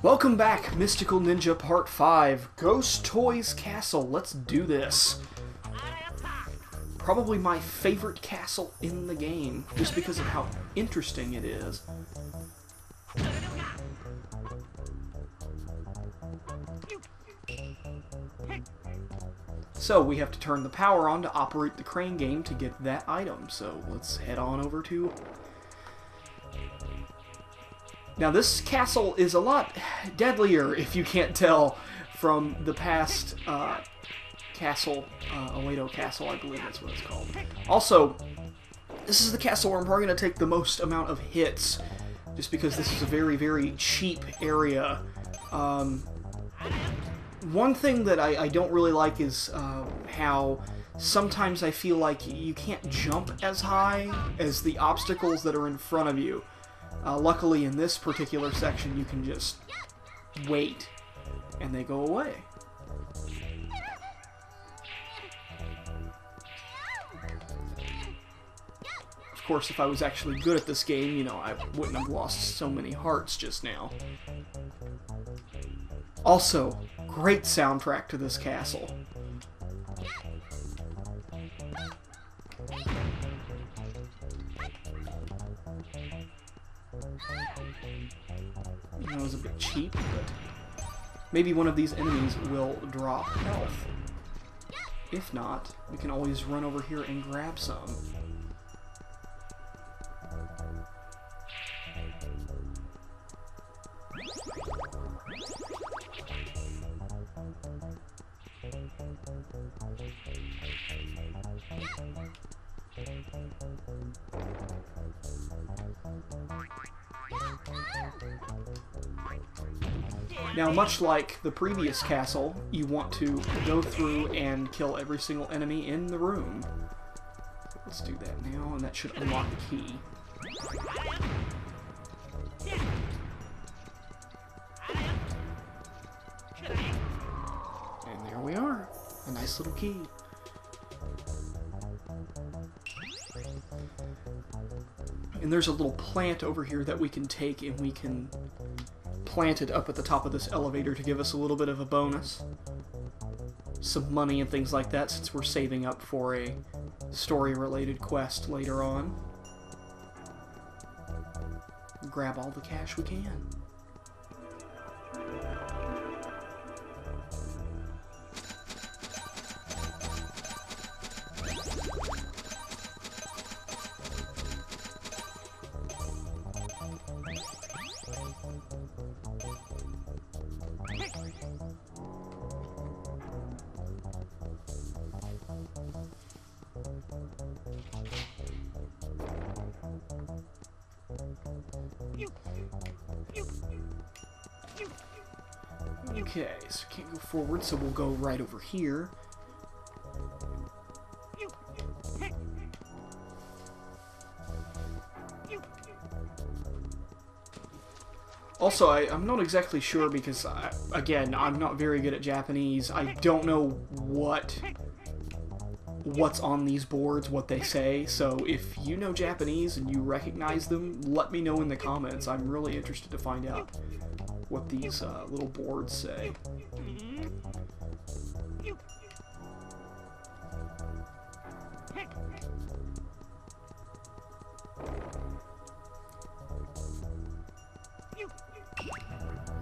Welcome back, Mystical Ninja Part 5, Ghost Toys Castle. Let's do this. Probably my favorite castle in the game, just because of how interesting it is. So we have to turn the power on to operate the crane game to get that item. So let's head on over to... Now this castle is a lot deadlier, if you can't tell, from the past castle, Aledo Castle, I believe that's what it's called. Also, this is the castle where I'm probably going to take the most amount of hits, just because this is a very, very cheap area. One thing that I don't really like is how sometimes I feel like you can't jump as high as the obstacles that are in front of you. Luckily, in this particular section, you can just wait, and they go away. Of course, if I was actually good at this game, you know, I wouldn't have lost so many hearts just now. Also, great soundtrack to this castle. You know, it was a bit cheap, but maybe one of these enemies will drop health. If not, we can always run over here and grab some. Now, much like the previous castle, you want to go through and kill every single enemy in the room. Let's do that now, and that should unlock the key. And there we are. A nice little key. And there's a little plant over here that we can take, and we can plant it up at the top of this elevator to give us a little bit of a bonus. Some money and things like that, since we're saving up for a story-related quest later on. Grab all the cash we can. Okay, so can't go forward, so we'll go right over here. Also, I'm not exactly sure because, again, I'm not very good at Japanese. I don't know what's on these boards, what they say, so if you know Japanese and you recognize them, let me know in the comments. I'm really interested to find out what these little boards say.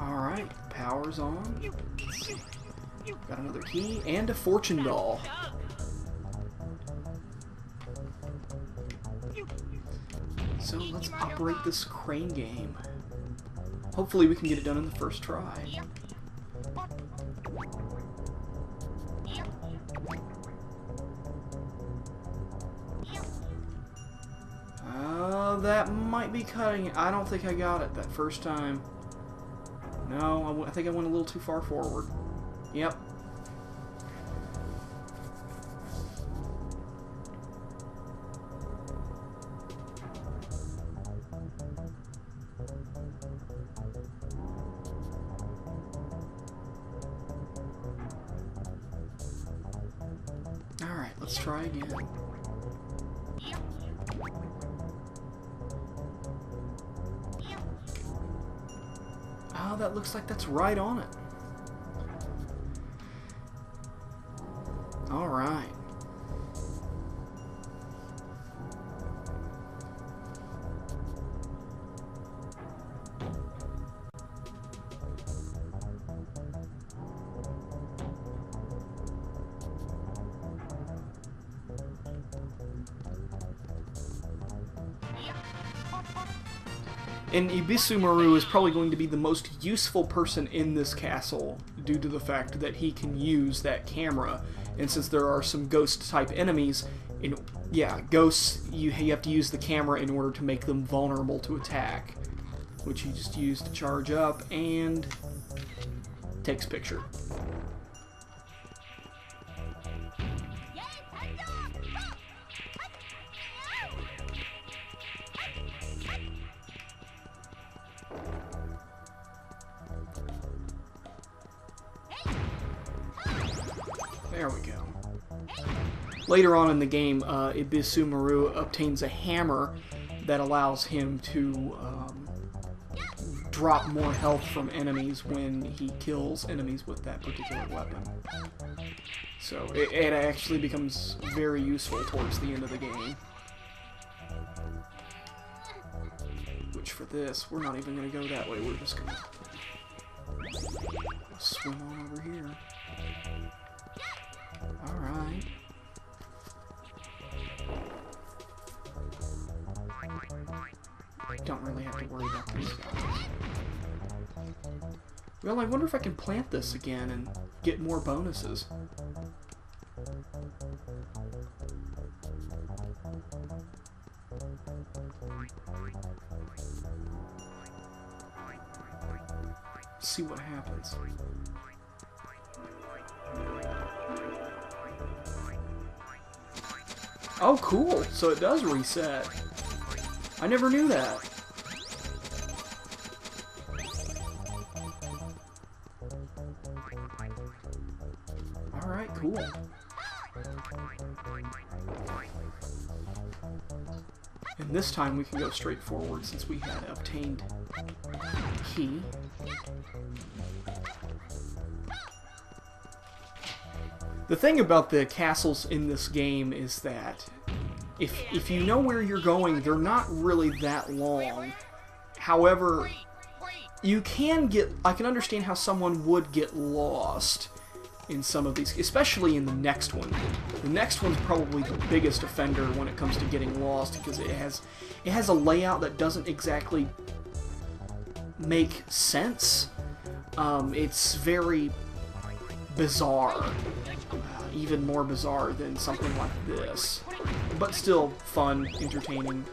Alright, power's on. Got another key and a fortune doll. So let's operate this crane game. Hopefully we can get it done in the first try. That might be cutting it. I don't think I got it that first time. No, I think I went a little too far forward. Yep. Alright, let's try again. that looks like that's right on it. All right. And Ibisumaru is probably going to be the most useful person in this castle due to the fact that he can use that camera. And since there are some ghost-type enemies, ghosts, you have to use the camera in order to make them vulnerable to attack, which you just use to charge up and takes picture. There we go. Later on in the game, Ibisumaru obtains a hammer that allows him to drop more health from enemies when he kills enemies with that particular weapon. So it actually becomes very useful towards the end of the game. Which for this, we're not even going to go that way, we're just going to swim on over here. Alright. Don't really have to worry about these guys. Well, I wonder if I can plant this again and get more bonuses. See what happens. Oh, cool! So it does reset. I never knew that. Alright, cool. And this time we can go straight forward since we had obtained key. The thing about the castles in this game is that if you know where you're going, they're not really that long. However, you can get... I can understand how someone would get lost in some of these, especially in the next one. The next one's probably the biggest offender when it comes to getting lost because it has a layout that doesn't exactly make sense. It's very bizarre. Even more bizarre than something like this. But still fun, entertaining,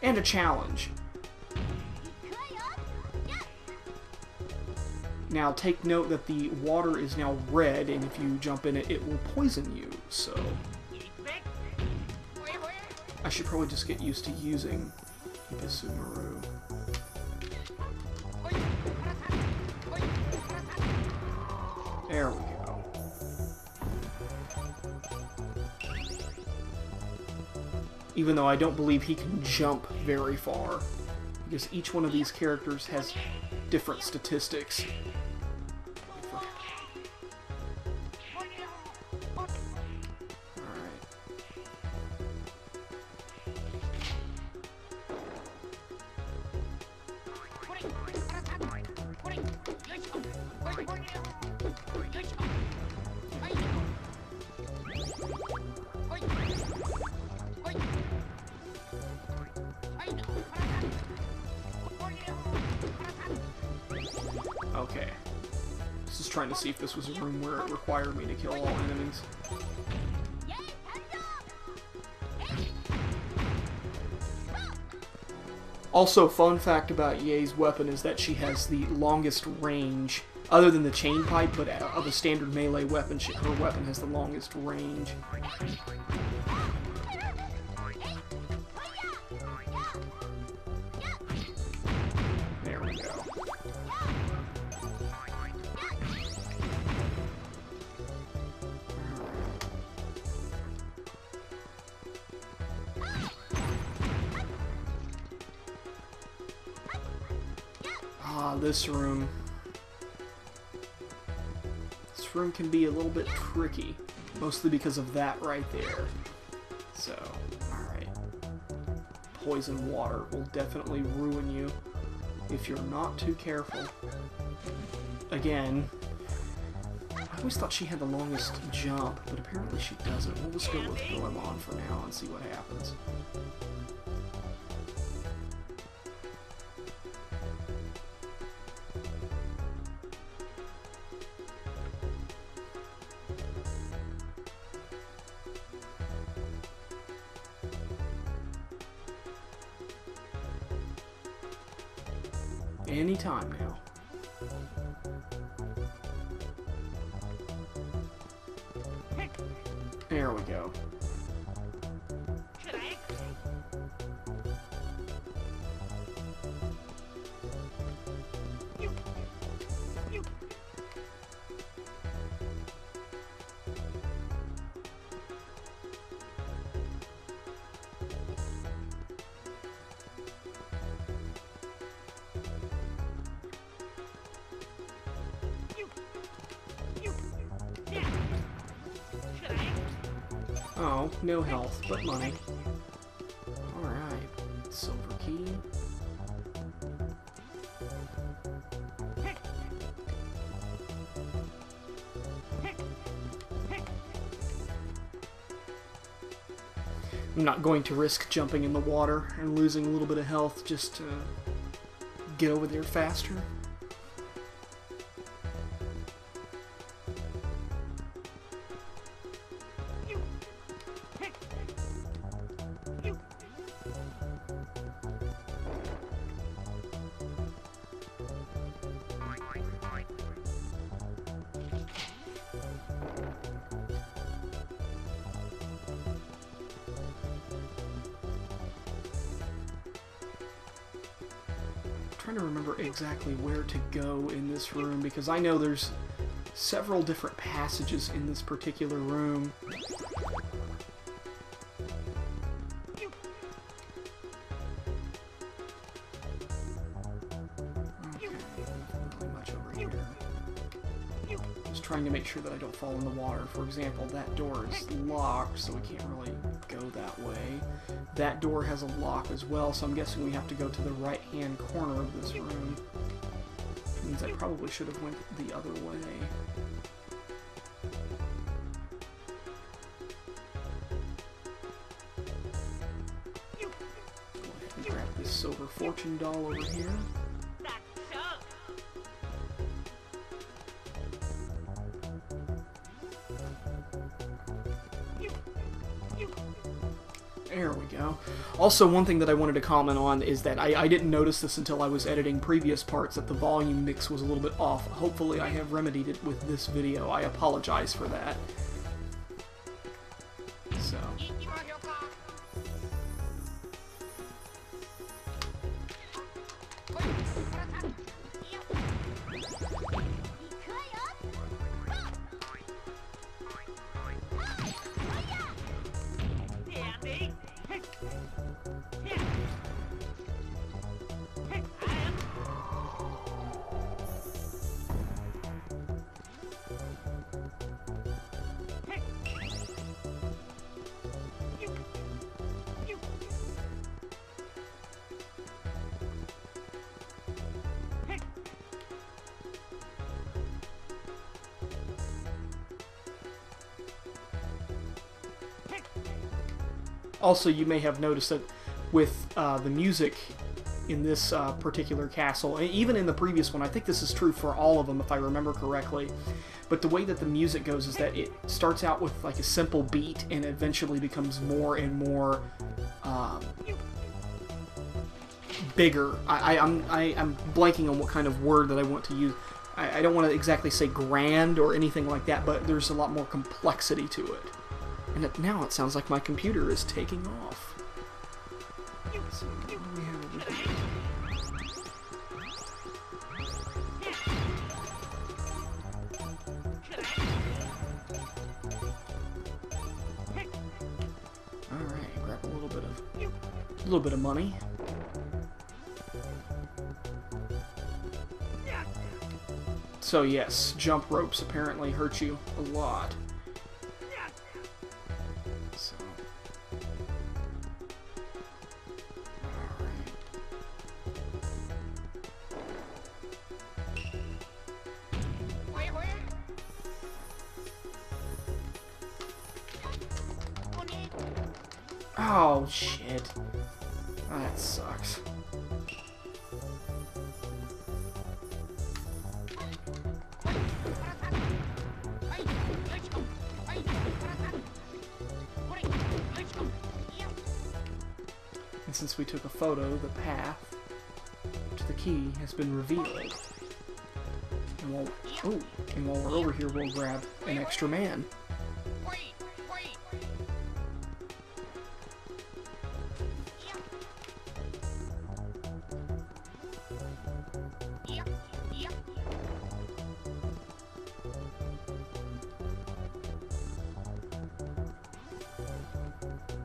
and a challenge. Now take note that the water is now red, and if you jump in it, it will poison you, so... I should probably just get used to using Ibisumaru. There we go. Even though I don't believe he can jump very far, because each one of these characters has different statistics. Okay. Just trying to see if this was a room where it required me to kill all enemies. Also, fun fact about Ye's weapon is that she has the longest range, other than the chain pipe, but of a standard melee weapon, her weapon has the longest range. There we go. Ah, this room. this room can be a little bit tricky, mostly because of that right there. So, alright. Poison water will definitely ruin you if you're not too careful. Again, I always thought she had the longest jump, but apparently she doesn't. We'll just go with Goemon for now and see what happens. Any time now. There we go. Oh, no health, but money. Alright. Silver key. I'm not going to risk jumping in the water and losing a little bit of health just to get over there faster. Trying to remember exactly where to go in this room because I know there's several different passages in this particular room. Okay, nothing really much over here. Just trying to make sure that I don't fall in the water. For example, that door is locked, so we can't really go that way. That door has a lock as well, so I'm guessing we have to go to the right-hand corner of this room. Which means I probably should have went the other way. Go ahead and grab this silver fortune doll over here. There we go. Also, one thing that I wanted to comment on is that I didn't notice this until I was editing previous parts, that the volume mix was a little bit off. Hopefully I have remedied it with this video. I apologize for that. So. Also, you may have noticed that with the music in this particular castle, and even in the previous one, I think this is true for all of them if I remember correctly, but the way that the music goes is that it starts out with like a simple beat and eventually becomes more and more bigger. I'm blanking on what kind of word that I want to use. I don't want to exactly say grand or anything like that, but there's a lot more complexity to it. And now it sounds like my computer is taking off. So, what do we have over here? Alright, grab a little bit of money. So yes, jump ropes apparently hurt you a lot. So. Oh, shit. That sucks. And since we took a photo, the path to the key has been revealed. And while we're over here, we'll grab an extra man.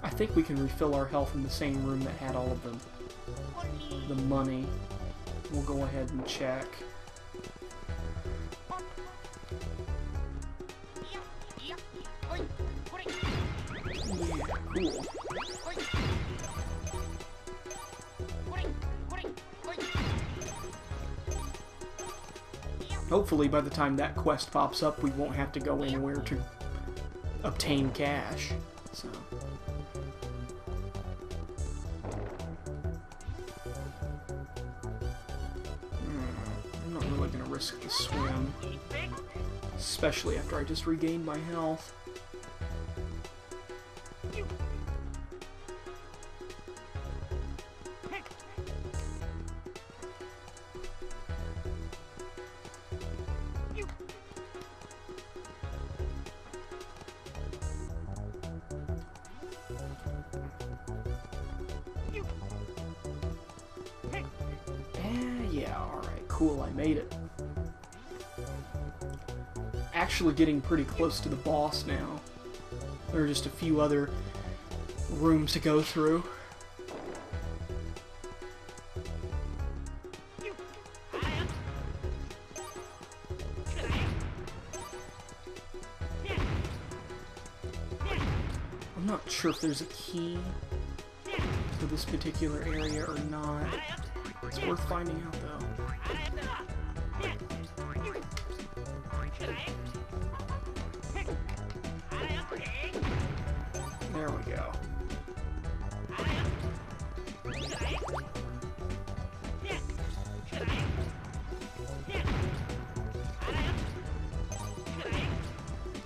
I think we can refill our health in the same room that had all of the money. We'll go ahead and check. Yeah, cool. Hopefully by the time that quest pops up, we won't have to go anywhere to obtain cash. So. I'm not really going to risk the swim. Especially after I just regained my health. Yeah, alright, cool, I made it. Actually getting pretty close to the boss now. There are just a few other rooms to go through. I'm not sure if there's a key for this particular area or not. It's worth finding out, though. There we go.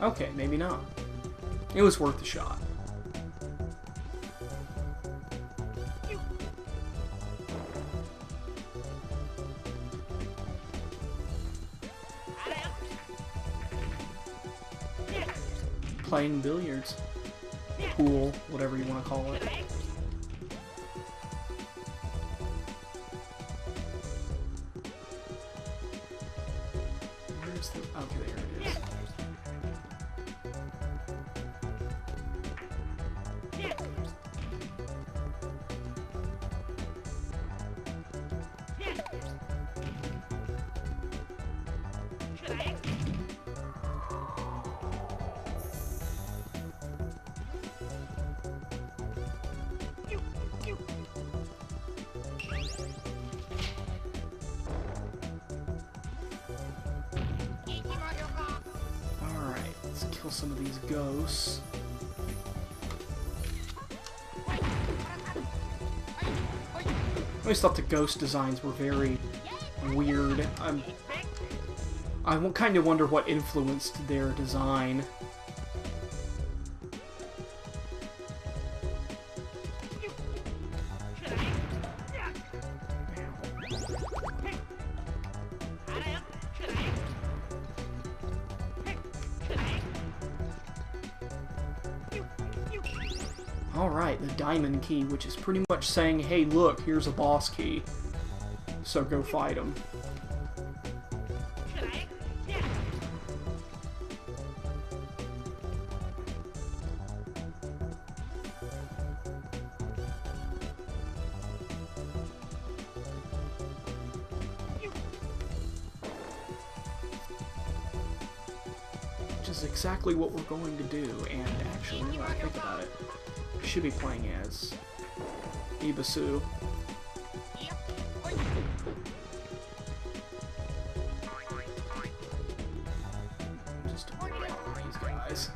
Okay, maybe not. It was worth a shot. Playing billiards. Pool, whatever you want to call it. Where's the... Okay, there it is. Let's kill some of these ghosts. I always thought the ghost designs were very weird. I kind of wonder what influenced their design. Alright, the diamond key, which is pretty much saying, hey look, here's a boss key. So go fight him. which is exactly what we're going to do. And actually, now that I think about it, we should be playing as Ibasu. Just to grab these guys.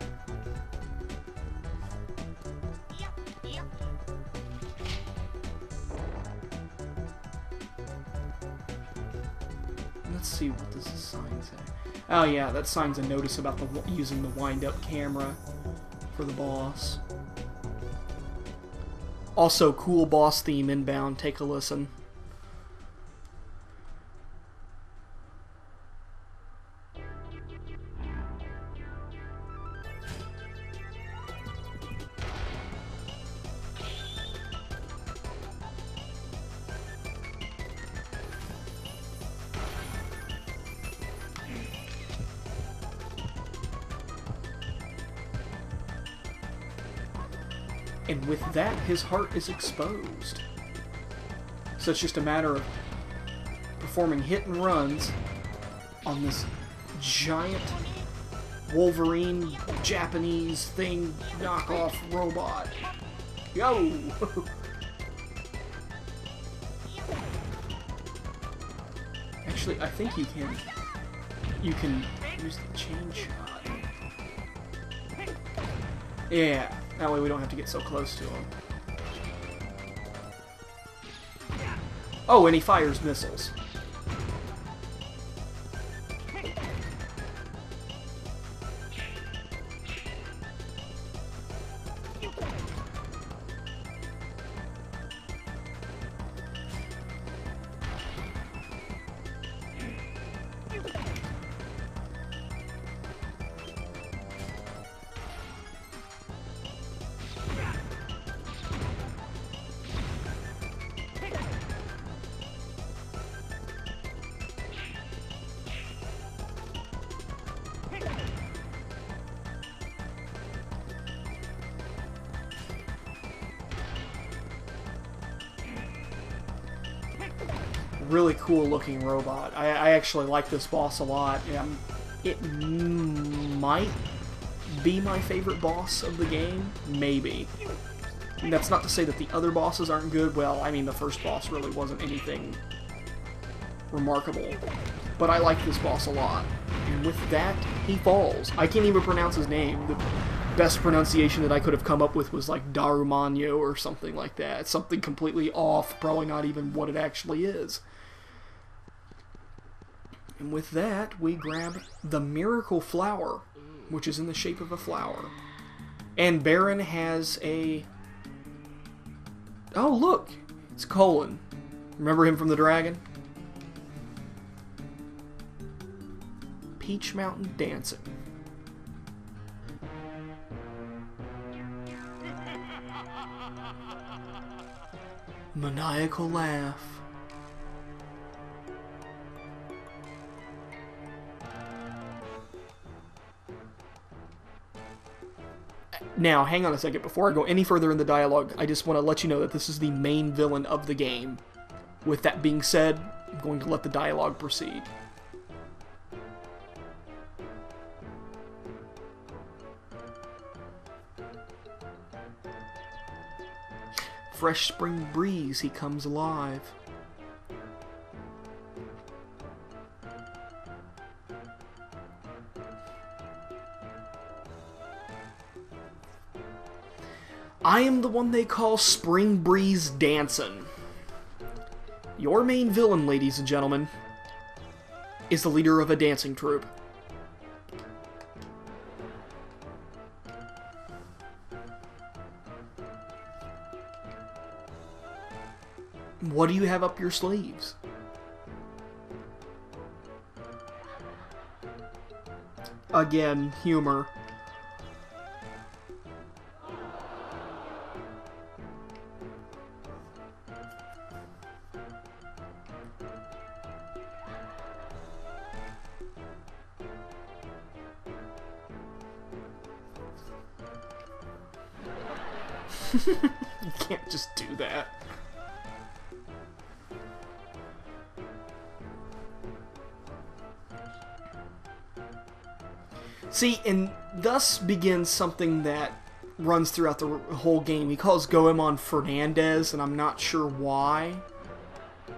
Let's see what this sign say. Oh yeah, that sign's a notice about the using the wind-up camera for the boss. Also, cool boss theme inbound. Take a listen. And with that, his heart is exposed. So it's just a matter of performing hit and runs on this giant Wolverine Japanese thing knockoff robot. Yo! Actually, I think you can use the chain shot. Yeah. That way we don't have to get so close to him. Oh, and he fires missiles. Really cool looking robot. I actually like this boss a lot. It might be my favorite boss of the game. Maybe. And that's not to say that the other bosses aren't good. Well, I mean, the first boss really wasn't anything remarkable. But I like this boss a lot. And with that, he falls. I can't even pronounce his name. The best pronunciation that I could have come up with was like Darumanyo or something like that. It's something completely off, probably not even what it actually is. And with that, we grab the Miracle Flower, which is in the shape of a flower. And Baron has a... Oh, look! It's Colin. Remember him from the dragon? Peach Mountain Dancing. Maniacal laugh. Now, hang on a second. Before I go any further in the dialogue, I just want to let you know that this is the main villain of the game. With that being said, I'm going to let the dialogue proceed. Fresh spring breeze, he comes alive. I am the one they call Spring Breeze Dancin'. Your main villain, ladies and gentlemen, is the leader of a dancing troupe. What do you have up your sleeves? Again, humor. You can't just do that. See, and thus begins something that runs throughout the whole game. He calls Goemon Fernandez, and I'm not sure why.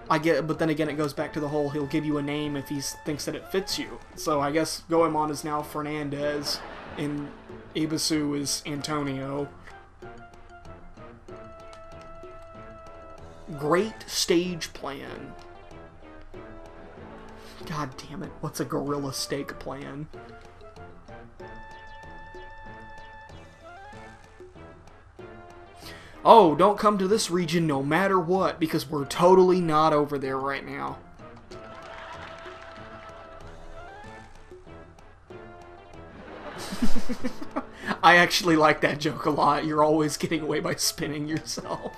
I get it, but then again, it goes back to the whole he'll give you a name if he thinks that it fits you. So I guess Goemon is now Fernandez, and Ibisu is Antonio. Great stage plan. God damn it, what's a gorilla steak plan? Oh, don't come to this region no matter what, because we're totally not over there right now. I actually like that joke a lot. You're always getting away by spinning yourself.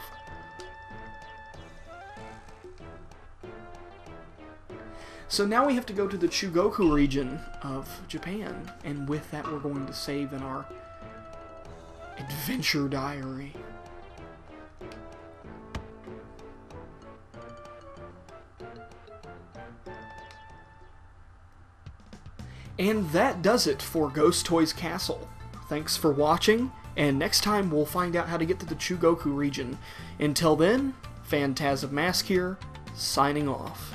So now we have to go to the Chugoku region of Japan, and with that we're going to save in our adventure diary. And that does it for Ghost Toys Castle. Thanks for watching, and next time we'll find out how to get to the Chugoku region. Until then, Phantasm Mask here, signing off.